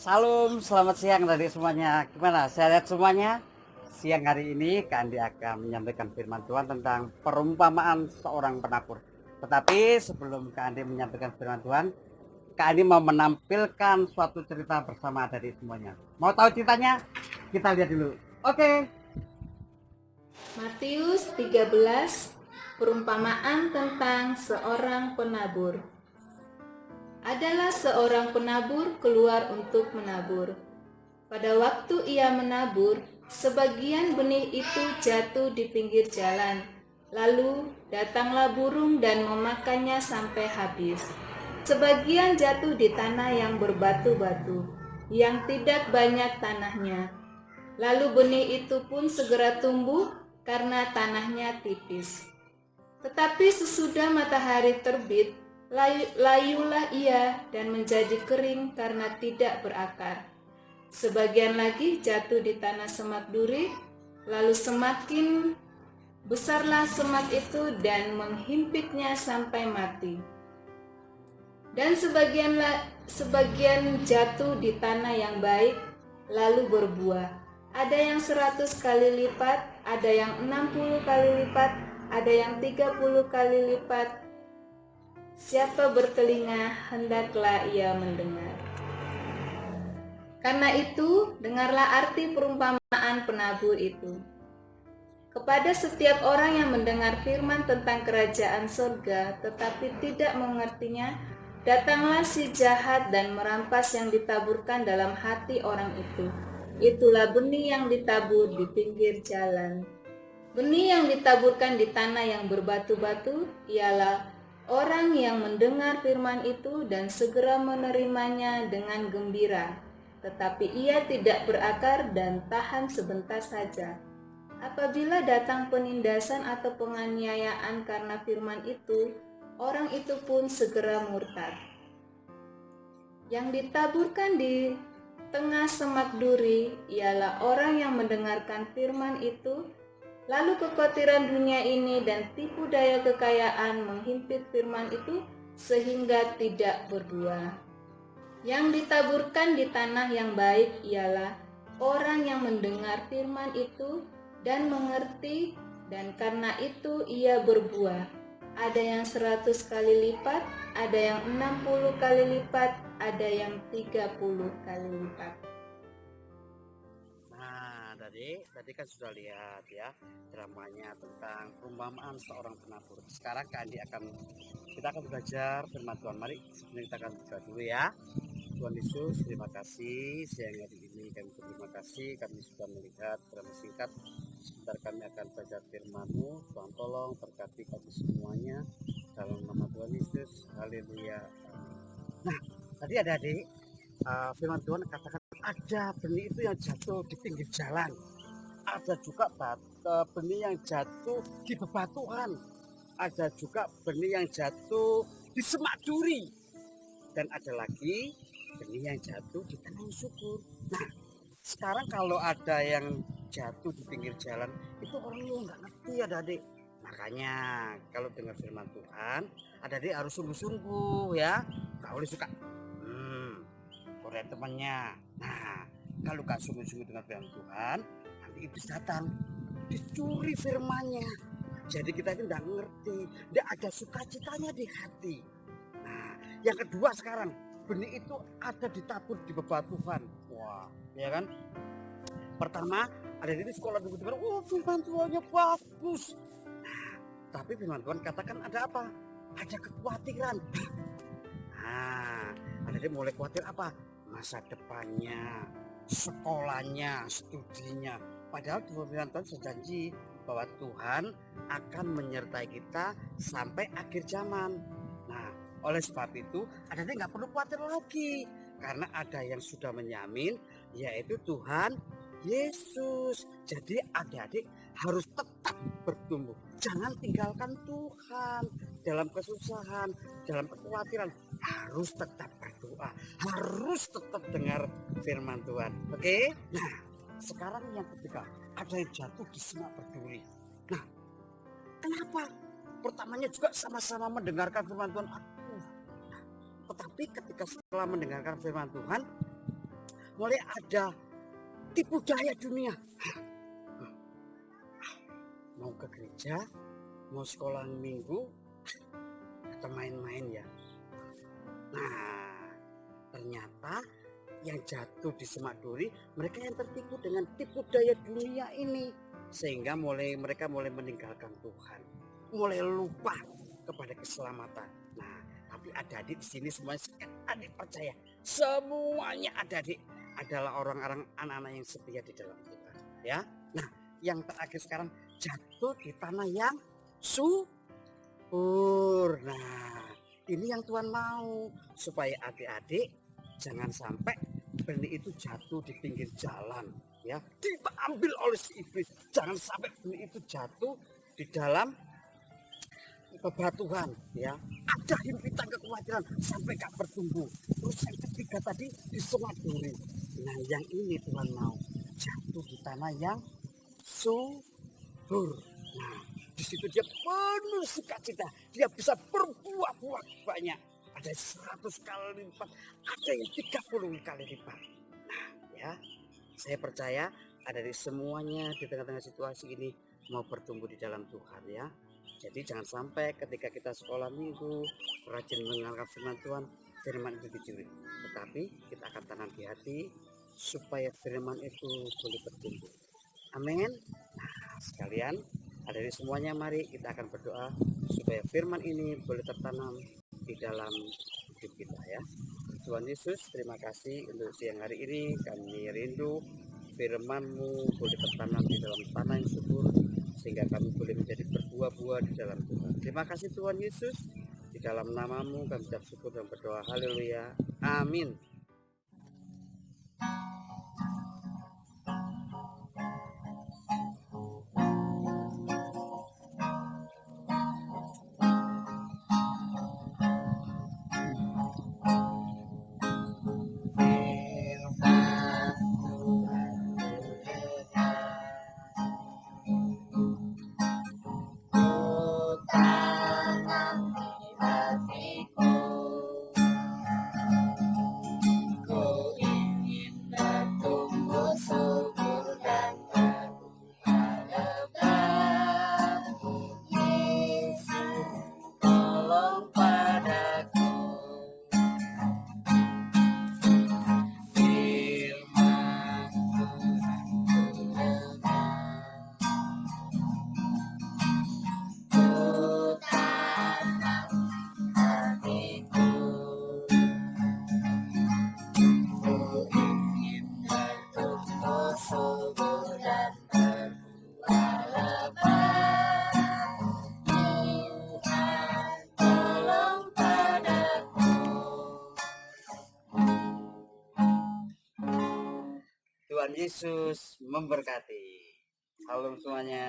Salam, selamat siang tadi semuanya. Gimana? Sehat semuanya? Siang hari ini Kak Andi akan menyampaikan firman Tuhan tentang perumpamaan seorang penabur. Tetapi sebelum Kak Andi menyampaikan firman Tuhan, Kak Andi mau menampilkan suatu cerita bersama dari semuanya. Mau tahu ceritanya? Kita lihat dulu. Oke. Matius 13, perumpamaan tentang seorang penabur. Adalah seorang penabur keluar untuk menabur. Pada waktu ia menabur, sebagian benih itu jatuh di pinggir jalan. Lalu datanglah burung dan memakannya sampai habis. Sebagian jatuh di tanah yang berbatu-batu, yang tidak banyak tanahnya. Lalu benih itu pun segera tumbuh karena tanahnya tipis. Tetapi sesudah matahari terbit, layulah ia dan menjadi kering karena tidak berakar. Sebagian lagi jatuh di tanah semak duri, lalu semakin besarlah semak itu dan menghimpitnya sampai mati. Dan sebagian jatuh di tanah yang baik, lalu berbuah. Ada yang 100 kali lipat, ada yang 60 kali lipat, ada yang 30 kali lipat. Siapa bertelinga, hendaklah ia mendengar. Karena itu, dengarlah arti perumpamaan penabur itu. Kepada setiap orang yang mendengar firman tentang kerajaan surga tetapi tidak mengertinya, datanglah si jahat dan merampas yang ditaburkan dalam hati orang itu. Itulah benih yang ditabur di pinggir jalan. Benih yang ditaburkan di tanah yang berbatu-batu ialah orang yang mendengar firman itu dan segera menerimanya dengan gembira, tetapi ia tidak berakar dan tahan sebentar saja. Apabila datang penindasan atau penganiayaan karena firman itu, orang itu pun segera murtad. Yang ditaburkan di tengah semak duri ialah orang yang mendengarkan firman itu, lalu kekhawatiran dunia ini dan tipu daya kekayaan menghimpit firman itu sehingga tidak berbuah. Yang ditaburkan di tanah yang baik ialah orang yang mendengar firman itu dan mengerti, dan karena itu ia berbuah. Ada yang 100 kali lipat, ada yang 60 kali lipat, ada yang 30 kali lipat. Nah, tadi kan sudah lihat ya dramanya tentang perumpamaan seorang penabur. Sekarang kita akan belajar firman Tuhan. Mari sebelum kita akan berdoa dulu ya. Tuhan Yesus, terima kasih siang hari ini kami berterima kasih kami sudah melihat drama singkat. Sebentar kami akan baca firman-Mu. Tuhan tolong berkati kami semuanya dalam nama Tuhan Yesus. Haleluya. Nah, tadi ada adik firman Tuhan katakan ada benih itu yang jatuh di pinggir jalan. Ada juga benih yang jatuh di bebatuan. Ada juga benih yang jatuh di semak duri. Dan ada lagi benih yang jatuh di tanah yang subur. Nah, sekarang kalau ada yang jatuh di pinggir jalan, itu orangnya nggak ngerti adik-adik. Makanya kalau dengar firman Tuhan, adik-adik harus sungguh-sungguh ya. Nggak boleh suka korean temannya. Nah, kalau nggak sungguh-sungguh dengan firman Tuhan, nanti iblis datang, dicuri firmannya. Jadi kita itu nggak ngerti, nggak ada sukacitanya di hati. Nah, yang kedua sekarang, benih itu ada ditabur di bebatuan. Wah, ya kan? Pertama, ada di sekolah dulu dengar, firman Tuhannya bagus. Nah, tapi firman Tuhan katakan ada apa? Ada kekhawatiran. Nah, ada dia mulai khawatir apa? Masa depannya, sekolahnya, studinya. Padahal firman Tuhan sejanji bahwa Tuhan akan menyertai kita sampai akhir zaman. Nah, oleh sebab itu, adik-adik nggak perlu khawatir lagi, karena ada yang sudah menyamin, yaitu Tuhan Yesus. Jadi adik-adik harus tetap bertumbuh. Jangan tinggalkan Tuhan dalam kesusahan, dalam kekhawatiran. Harus tetap berdoa, harus tetap dengar firman Tuhan. Oke? Nah, sekarang yang ketiga, ada yang jatuh di semak berduri. Nah, kenapa? Pertamanya juga sama-sama mendengarkan firman Tuhan. Tetapi ketika setelah mendengarkan firman Tuhan, mulai ada tipu daya dunia. Mau ke gereja, mau sekolah minggu, atau main-main ya. Nah, ternyata yang jatuh di semak duri, mereka yang tertipu dengan tipu daya dunia ini, sehingga mereka mulai meninggalkan Tuhan, mulai lupa kepada keselamatan. Nah, tapi adik-adik di sini semuanya, adik percaya, semuanya adik-adik adalah orang-orang anak-anak yang setia di dalam Tuhan, ya. Nah, yang terakhir sekarang jatuh di tanah yang subur. Nah, ini yang Tuhan mau, supaya adik-adik jangan sampai benih itu jatuh di pinggir jalan, ya, diambil oleh si iblis. Jangan sampai benih itu jatuh di dalam bebatuan, ya, ada himpitan kekhawatiran sampai gak bertumbuh. Terus yang ketiga tadi di semak duri. Nah, yang ini Tuhan mau jatuh di tanah yang subur. Nah, di situ dia penuh sukacita, dia bisa berbuah-buah banyak. Ada 100 kali lipat, ada yang 30 kali lipat. Nah, ya, saya percaya ada di semuanya di tengah-tengah situasi ini mau bertumbuh di dalam Tuhan, ya. Jadi jangan sampai ketika kita sekolah minggu rajin mendengarkan firman Tuhan, firman itu dicuri, tetapi kita akan tanam di hati supaya firman itu boleh bertumbuh. Amin. Nah, sekalian, ada di semuanya, mari kita akan berdoa supaya firman ini boleh tertanam di dalam hidup kita, ya. Tuhan Yesus, terima kasih untuk siang hari ini. Kami rindu firman-Mu boleh tertanam di dalam tanah yang subur, sehingga kami boleh menjadi berbuah-buah di dalam Tuhan. Terima kasih Tuhan Yesus. Di dalam nama-Mu kami ucap syukur dan berdoa. Haleluya. Amin. Tuhan Yesus memberkati. Salam semuanya.